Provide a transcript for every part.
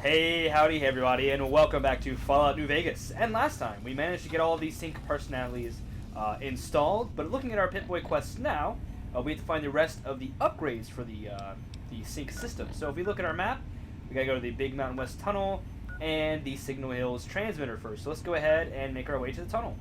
Hey, howdy, hey everybody, and welcome back to Fallout New Vegas. And last time, we managed to get all of these sync personalities installed, but looking at our Pip-Boy quests now, we have to find the rest of the upgrades for the sync system. So if we look at our map, we gotta go to the Big Mountain West Tunnel and the Signal Hills transmitter first. So let's go ahead and make our way to the tunnel.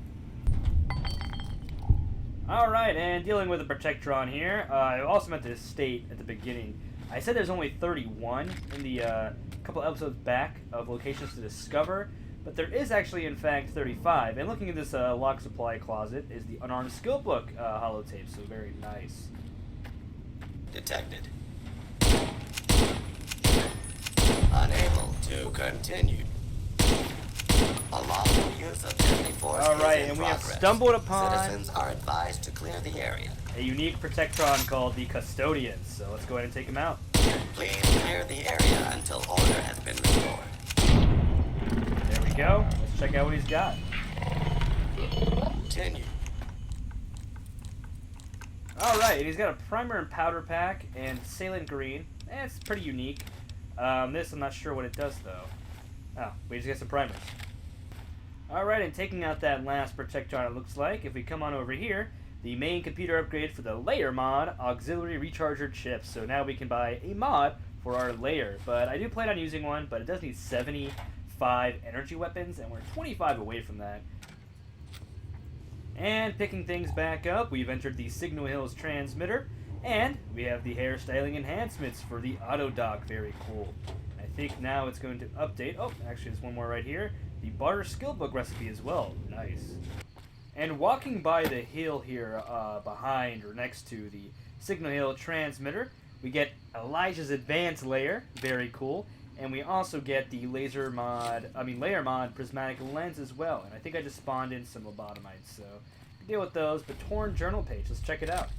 Alright, and dealing with the Protectron here, I also meant to state at the beginning, I said there's only 31 in the couple episodes back of locations to discover, but there is actually, in fact, 35. And looking at this lock supply closet is the unarmed skill book holotape, so very nice. Detected. Unable to continue. A lawful use of deadly force All right, is in and we have progress. stumbled upon Citizens are advised to clear the area. a unique Protectron called the Custodians. So let's go ahead and take him out. Please clear the area until order has been restored. There we go. Let's check out what he's got. Continue. All right, and he's got a primer and powder pack and salient green. It's pretty unique. This, I'm not sure what it does, though. Oh, we just got some primers. All right, and taking out that last Protectron, it looks like, if we come on over here, the main computer upgrade for the layer mod, auxiliary recharger chips. So now we can buy a mod for our layer. But I do plan on using one, but it does need 75 energy weapons, and we're 25 away from that. And picking things back up, we've entered the Signal Hills transmitter, and we have the hairstyling enhancements for the auto dock. Very cool. I think now it's going to update. Oh, actually, there's one more right here. The barter skill book recipe as well. Nice. And walking by the hill here behind or next to the Signal Hill transmitter, we get Elijah's advanced layer. Very cool. And we also get the layer mod prismatic lens as well. And I think I just spawned in some lobotomites, so deal with those. But torn journal page, let's check it out.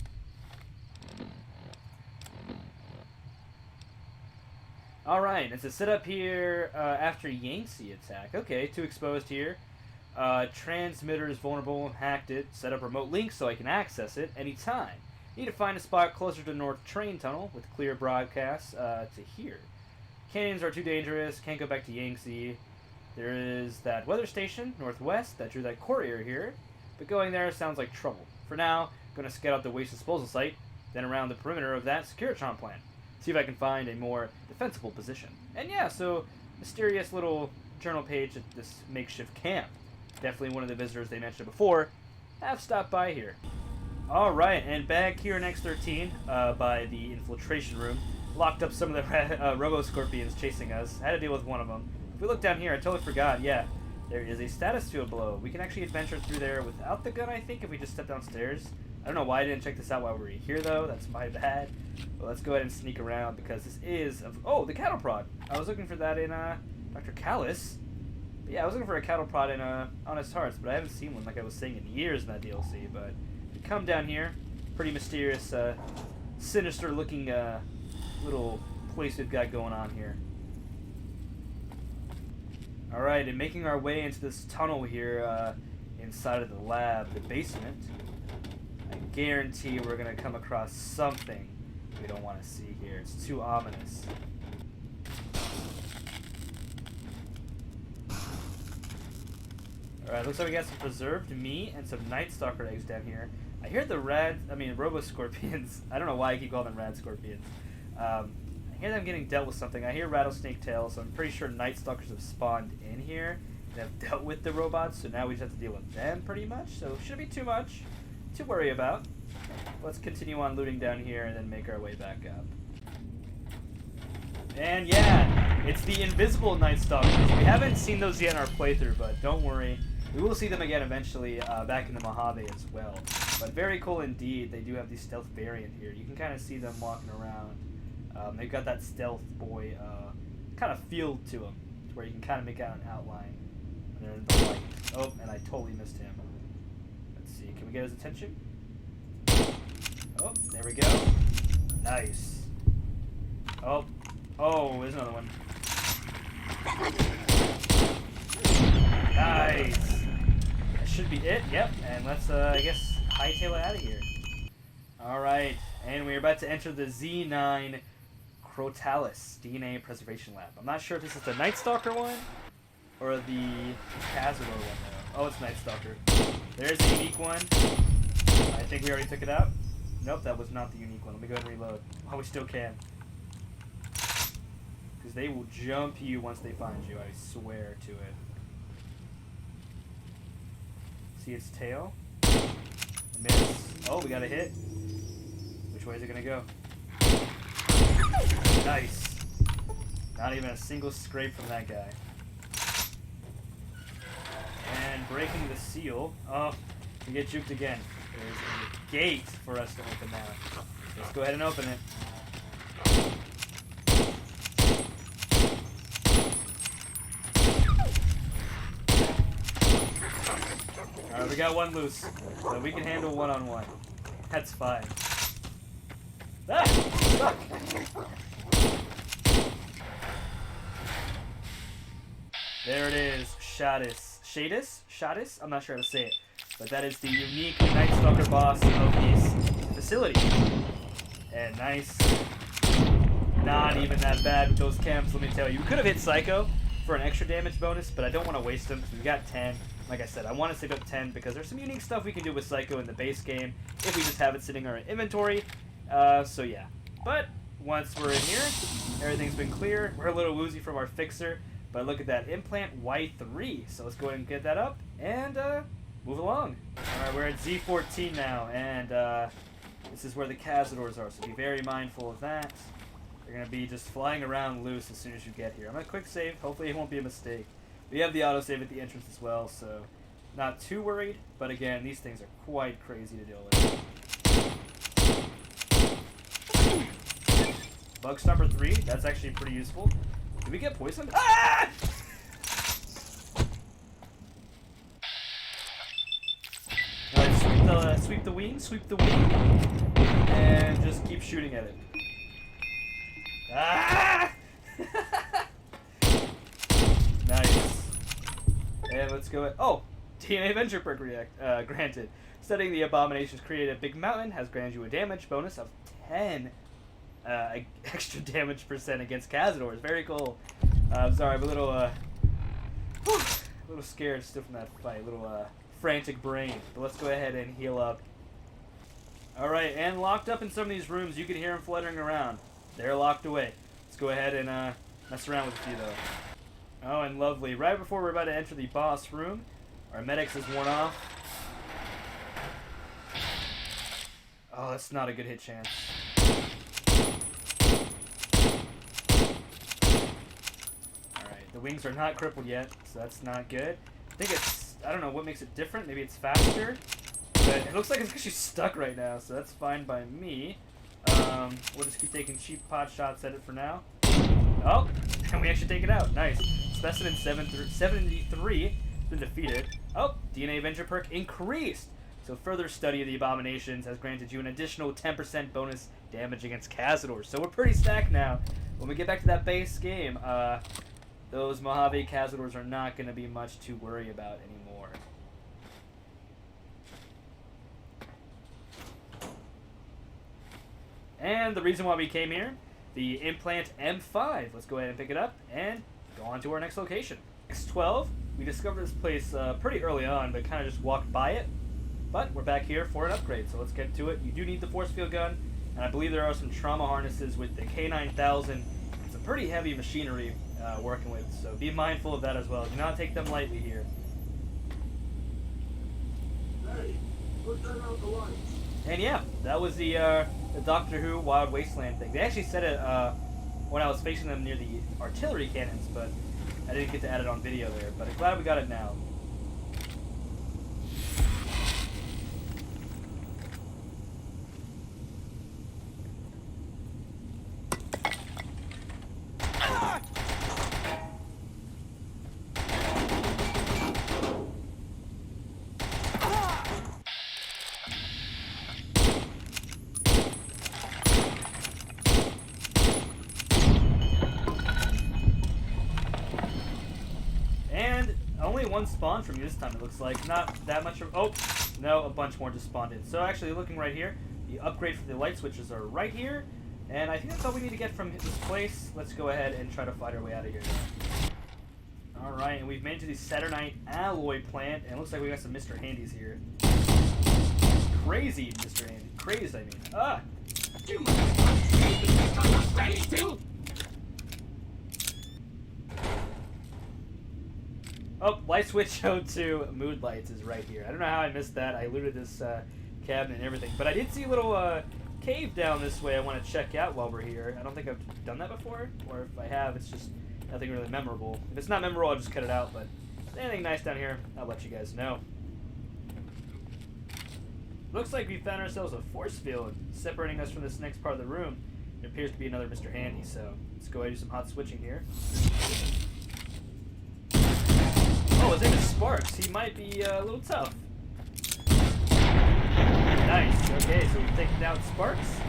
Alright, it's a setup here after Yangtze attack. Okay, 2 exposed here. Transmitter is vulnerable, hacked it, set up remote links so I can access it anytime. Need to find a spot closer to the north train tunnel with clear broadcasts to here. Canyons are too dangerous, can't go back to Yangtze. There is that weather station northwest that drew that core area here, but going there sounds like trouble. For now, I'm going to scout out the waste disposal site, then around the perimeter of that Securitron plant. See if I can find a more defensible position. And yeah, so mysterious little journal page at this makeshift camp. Definitely one of the visitors they mentioned before have stopped by here. Alright, and back here in X13 by the infiltration room, locked up some of the robo-scorpions chasing us. Had to deal with one of them. If we look down here, I totally forgot, yeah, there is a status field below. We can actually adventure through there without the gun, I think, if we just step downstairs. I don't know why I didn't check this out while we were here, though. That's my bad. But let's go ahead and sneak around, because this is... Oh, the cattle prod. I was looking for that in Dr. Callis. But yeah, I was looking for a cattle prod in Honest Hearts, but I haven't seen one, like I was saying, in years in that DLC. But we come down here. Pretty mysterious, sinister-looking little place we've got going on here. Alright, and making our way into this tunnel here inside of the lab, the basement. I guarantee we're going to come across something we don't want to see here. It's too ominous. Alright, looks like we got some preserved meat and some Night Stalker eggs down here. I hear the Robo-Scorpions. I don't know why I keep calling them Rad Scorpions. I hear them getting dealt with something. I hear Rattlesnake Tail, so I'm pretty sure Night Stalkers have spawned in here and have dealt with the robots, so now we just have to deal with them pretty much. So shouldn't be too much to worry about. Let's continue on looting down here and then make our way back up. And yeah, it's the invisible Night Stalkers. We haven't seen those yet in our playthrough, but don't worry. We will see them again eventually back in the Mojave as well. But very cool indeed. They do have the stealth variant here. You can kind of see them walking around. They've got that stealth boy kind of feel to them, to where you can kind of make out an outline. And they're in the light. Oh, and I totally missed him. Let's see. Can we get his attention? Oh, there we go. Nice. Oh, there's another one. Nice. That should be it. Yep. And let's, I guess, hightail it out of here. All right. And we're about to enter the Z9 Crotalis DNA Preservation Lab. I'm not sure if this is the Night Stalker one or the Cazador one though. Oh, it's Night Stalker. There's the unique one. I think we already took it out. Nope, that was not the unique one. Let me go ahead and reload. Oh, we still can. Because they will jump you once they find you, I swear to it. See its tail? Miss. Oh, we got a hit. Which way is it going to go? Nice. Not even a single scrape from that guy. And breaking the seal. Oh, we get juked again. There's a gate for us to open now. Let's go ahead and open it. Alright, we got one loose. So we can handle one-on-one. That's fine. Ah! Stuck! There it is. Shadis? I'm not sure how to say it. But that is the unique Night Stalker boss of this facility. And nice. Not even that bad with those camps, let me tell you. We could have hit Psycho for an extra damage bonus, but I don't want to waste them because we've got 10. Like I said, I want to save up 10 because there's some unique stuff we can do with Psycho in the base game if we just have it sitting in our inventory. So yeah. But once we're in here, everything's been clear. We're a little woozy from our fixer, but look at that. Implant Y3. So let's go ahead and get that up and move along. Alright, we're at Z14 now, and this is where the Cazadors are, so be very mindful of that. They're going to be just flying around loose as soon as you get here. I'm going to quick save. Hopefully it won't be a mistake. We have the autosave at the entrance as well, so not too worried. But again, these things are quite crazy to deal with. Bug Stomper 3, that's actually pretty useful. Did we get poisoned? Ah! Alright, sweep the wing, and just keep shooting at it. Ah! Nice. And let's go. Oh, DNA Venture perk granted. Studying the abominations created a big mountain has granted you a damage bonus of 10 extra damage percent against Cazadors. Very cool. I'm sorry, I'm a little scared still from that fight. A little frantic brain. But let's go ahead and heal up. Alright, and locked up in some of these rooms, you can hear them fluttering around. They're locked away. Let's go ahead and mess around with a few though. Oh, and lovely. Right before we're about to enter the boss room, our medics is worn off. Oh, that's not a good hit chance. Alright, the wings are not crippled yet, so that's not good. I think it's, I don't know what makes it different. Maybe it's faster. But it looks like it's actually stuck right now, so that's fine by me. We'll just keep taking cheap pot shots at it for now. Oh, and we actually take it out. Nice. Specimen 73 has been defeated. Oh, DNA Venture perk increased. So further study of the abominations has granted you an additional 10% bonus damage against Cazadors. So we're pretty stacked now. When we get back to that base game, those Mojave Cazadors are not going to be much to worry about anymore. And the reason why we came here, the implant M5. Let's go ahead and pick it up and go on to our next location. X12, we discovered this place pretty early on, but kind of just walked by it. But we're back here for an upgrade, so let's get to it. You do need the force field gun, and I believe there are some trauma harnesses with the K9000. It's a pretty heavy machinery working with, so be mindful of that as well. Do not take them lightly here. Hey, let's turn out the lights. And yeah, that was the Doctor Who Wild Wasteland thing. They actually said it when I was facing them near the artillery cannons, but I didn't get to add it on video there. But I'm glad we got it now. Only one spawned from you this time, it looks like. Not that much. Oh, no, a bunch more just spawned in. So actually, looking right here, the upgrade for the light switches are right here. And I think that's all we need to get from this place. Let's go ahead and try to fight our way out of here. Alright, and we've made it to the Saturnite alloy plant, and it looks like we got some Mr. Handies here. Crazy Mr. Handy. Crazed, I mean. Ah! Oh, light switch O2 mood lights is right here. I don't know how I missed that. I looted this cabinet and everything. But I did see a little cave down this way I want to check out while we're here. I don't think I've done that before. Or if I have, it's just nothing really memorable. If it's not memorable, I'll just cut it out. But if there's anything nice down here, I'll let you guys know. Looks like we found ourselves a force field separating us from this next part of the room. It appears to be another Mr. Handy, so let's go ahead and do some hot switching here. Oh, his name is Sparks. He might be a little tough. Nice. Okay, so we've taken down Sparks.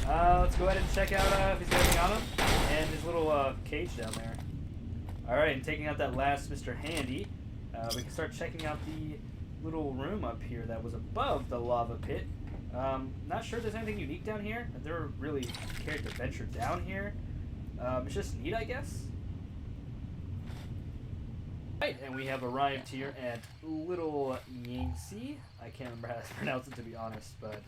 Let's go ahead and check out if he's got anything on him. And his little cage down there. Alright, and taking out that last Mr. Handy, we can start checking out the little room up here that was above the lava pit. Not sure if there's anything unique down here. I've never really cared to venture down here. It's just neat, I guess. Right, and we have arrived here at Little Yangtze. I can't remember how to pronounce it, to be honest, but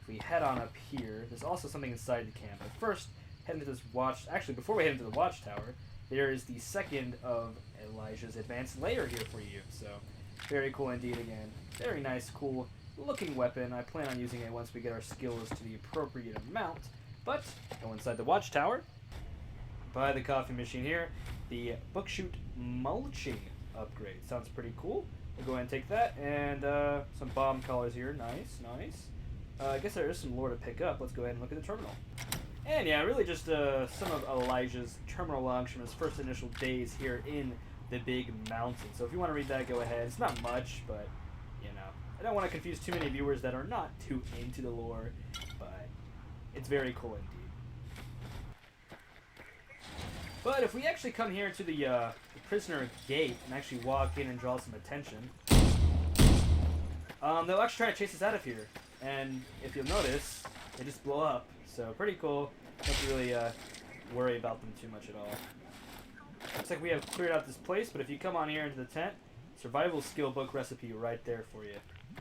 if we head on up here, there's also something inside the camp. But first, head into this actually, before we head into the watchtower, there is the second of Elijah's advanced layer here for you. So, very cool indeed again. Very nice, cool looking weapon. I plan on using it once we get our skills to the appropriate amount. But, go inside the watchtower, buy the coffee machine here, the bookshoot mulching upgrade. Sounds pretty cool. We'll go ahead and take that, and some bomb collars here. Nice, nice. I guess there is some lore to pick up. Let's go ahead and look at the terminal. And yeah, really just some of Elijah's terminal logs from his first initial days here in the Big Mountain. So if you want to read that, go ahead. It's not much, but, you know, I don't want to confuse too many viewers that are not too into the lore, but it's very cool indeed. But if we actually come here to the prisoner gate and actually walk in and draw some attention, they'll actually try to chase us out of here. And if you'll notice, they just blow up. So pretty cool. Don't really worry about them too much at all. Looks like we have cleared out this place, but if you come on here into the tent, survival skill book recipe right there for you.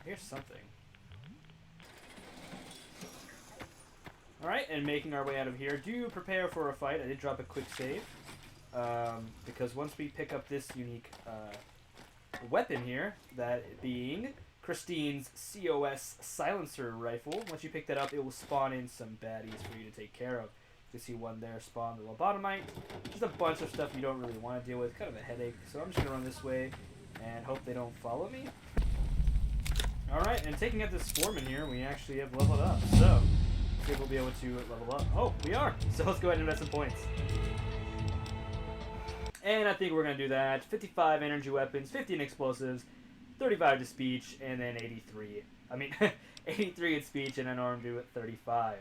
Here's something. Alright, and making our way out of here. Do prepare for a fight. I did drop a quick save. Because once we pick up this unique weapon here, that being Christine's COS silencer rifle, once you pick that up, it will spawn in some baddies for you to take care of. You see one there spawn the lobotomite. Just a bunch of stuff you don't really want to deal with. Kind of a headache. So I'm just going to run this way and hope they don't follow me. Alright, and taking out this foreman here, we actually have leveled up. So, see if we'll be able to level up. Oh, we are! So let's go ahead and invest some points. And I think we're going to do that. 55 energy weapons, 15 explosives, 35 to speech, and then 83. I mean, 83 in speech, and an arm do at 35.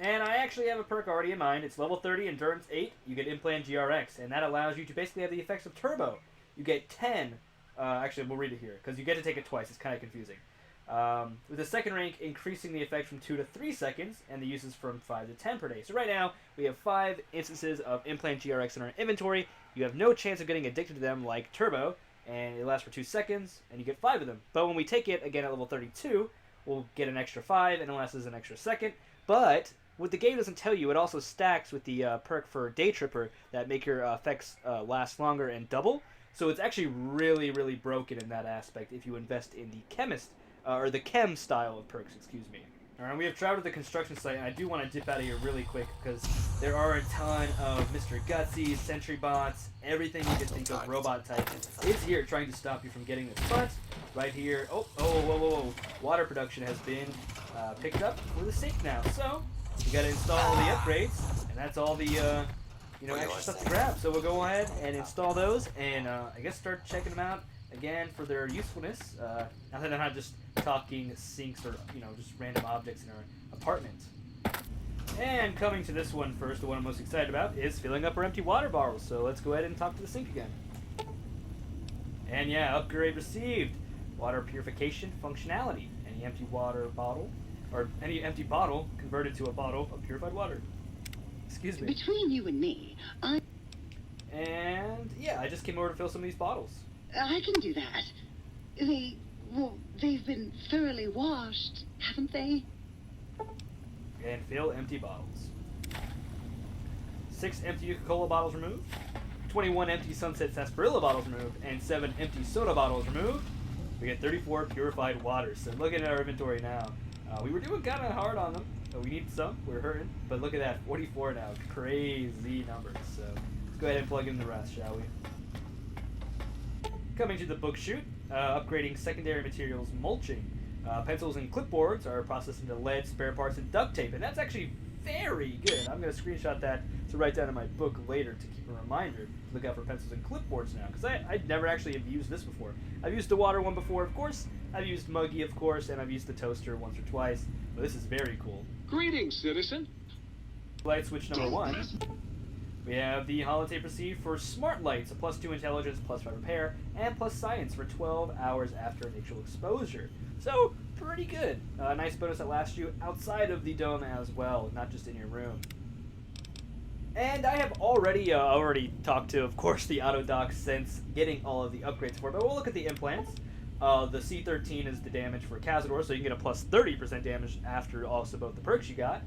And I actually have a perk already in mind. It's level 30, endurance 8. You get implant GRX, and that allows you to basically have the effects of turbo. You get 10. Actually, we'll read it here, because you get to take it twice. It's kind of confusing. With the second rank, increasing the effect from 2 to 3 seconds, and the uses from 5 to 10 per day. So right now, we have 5 instances of implant GRX in our inventory. You have no chance of getting addicted to them like turbo, and it lasts for 2 seconds, and you get 5 of them. But when we take it, again at level 32, we'll get an extra 5, and it lasts an extra second. But what the game doesn't tell you, it also stacks with the perk for Day Tripper that make your effects last longer and double. So it's actually really, really broken in that aspect if you invest in the chemist, or the chem style of perks, excuse me. Alright, we have traveled to the construction site, and I do want to dip out of here really quick, because there are a ton of Mr. Gutsy, sentry bots, everything you can think of, robot type, is here trying to stop you from getting this. But, right here, whoa, water production has been picked up with a sink now, so you gotta install all the upgrades, and that's all the, extra stuff to grab. So we'll go ahead and install those, and I guess start checking them out again for their usefulness. Now that I'm not just talking sinks or just random objects in our apartment. And coming to this one first, the one I'm most excited about is filling up our empty water bottles. So let's go ahead and talk to the sink again. And yeah, upgrade received. Water purification functionality. Any empty water bottle or any empty bottle converted to a bottle of purified water. Excuse me. Between you and me, And yeah, I just came over to fill some of these bottles. I can do that. They've been thoroughly washed, haven't they? And fill empty bottles. 6 empty Coca-Cola bottles removed. 21 empty Sunset Sarsaparilla bottles removed. And 7 empty soda bottles removed. We get 34 purified waters. So looking at our inventory now. We were doing kind of hard on them. But we need some. We're hurting. But look at that. 44 now. Crazy numbers. So let's go ahead and plug in the rest, shall we? Coming to the book chute. Upgrading secondary materials mulching. Pencils and clipboards are processed into lead, spare parts, and duct tape. And that's actually very good. I'm going to screenshot that to write down in my book later to keep a reminder to look out for pencils and clipboards now. Because I never actually have used this before. I've used the water one before, of course. I've used Muggy, of course. And I've used the toaster once or twice. But this is very cool. Greetings, citizen. Light switch number 1. We have the holotape received for smart lights, a +2 intelligence, +5 repair, and + science for 12 hours after initial exposure. So, pretty good. Nice bonus that lasts you outside of the dome as well, not just in your room. And I have already talked to, of course, the auto doc since getting all of the upgrades for it, but we'll look at the implants. The C13 is the damage for Cazador, so you can get a +30% damage after also both the perks you got.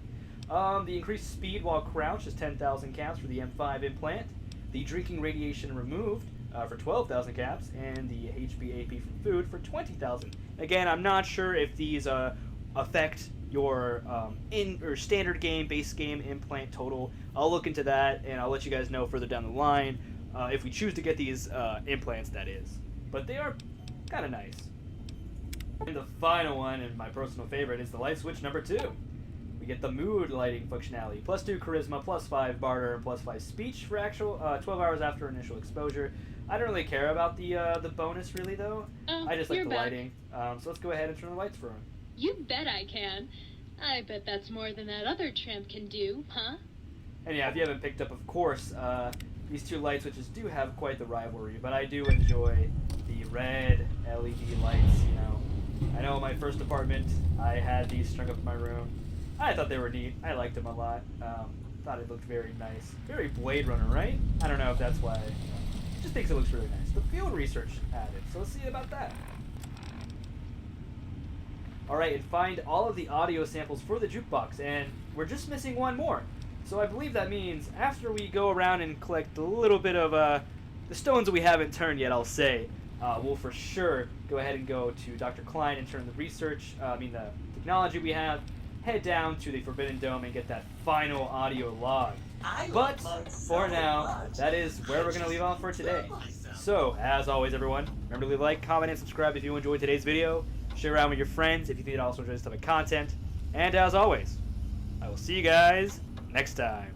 The increased speed while crouched is 10,000 caps for the M5 implant. The drinking radiation removed for 12,000 caps, and the HBAP from food for 20,000. Again, I'm not sure if these affect your standard game, base game, implant total. I'll look into that, and I'll let you guys know further down the line if we choose to get these implants, that is. But they are kind of nice. And the final one, and my personal favorite, is the light switch number 2. We get the mood lighting functionality. +2 charisma, +5 barter, and +5 speech for actual 12 hours after initial exposure. I don't really care about the bonus really though. I just like the lighting. So let's go ahead and turn the lights for him. You bet I can. I bet that's more than that other tramp can do, huh? And yeah, if you haven't picked up, of course, these 2 light switches do have quite the rivalry, but I do enjoy the red LED lights, you know. I know in my first apartment, I had these strung up in my room. I thought they were neat. I liked them a lot. Thought it looked very nice. Very Blade Runner, right? I don't know if that's why. Just thinks it looks really nice. The field research added, so let's see about that. Alright, and find all of the audio samples for the jukebox, and we're just missing one more. So I believe that means after we go around and collect a little bit of the stones that we haven't turned yet, I'll say, we'll for sure go ahead and go to Dr. Klein and turn the the technology we have, head down to the Forbidden Dome and get that final audio log. But for now, that is where we're going to leave off for today. So, as always, everyone, remember to leave a like, comment, and subscribe if you enjoyed today's video. Share around with your friends if you think it also enjoys this type of content. And as always, I will see you guys next time.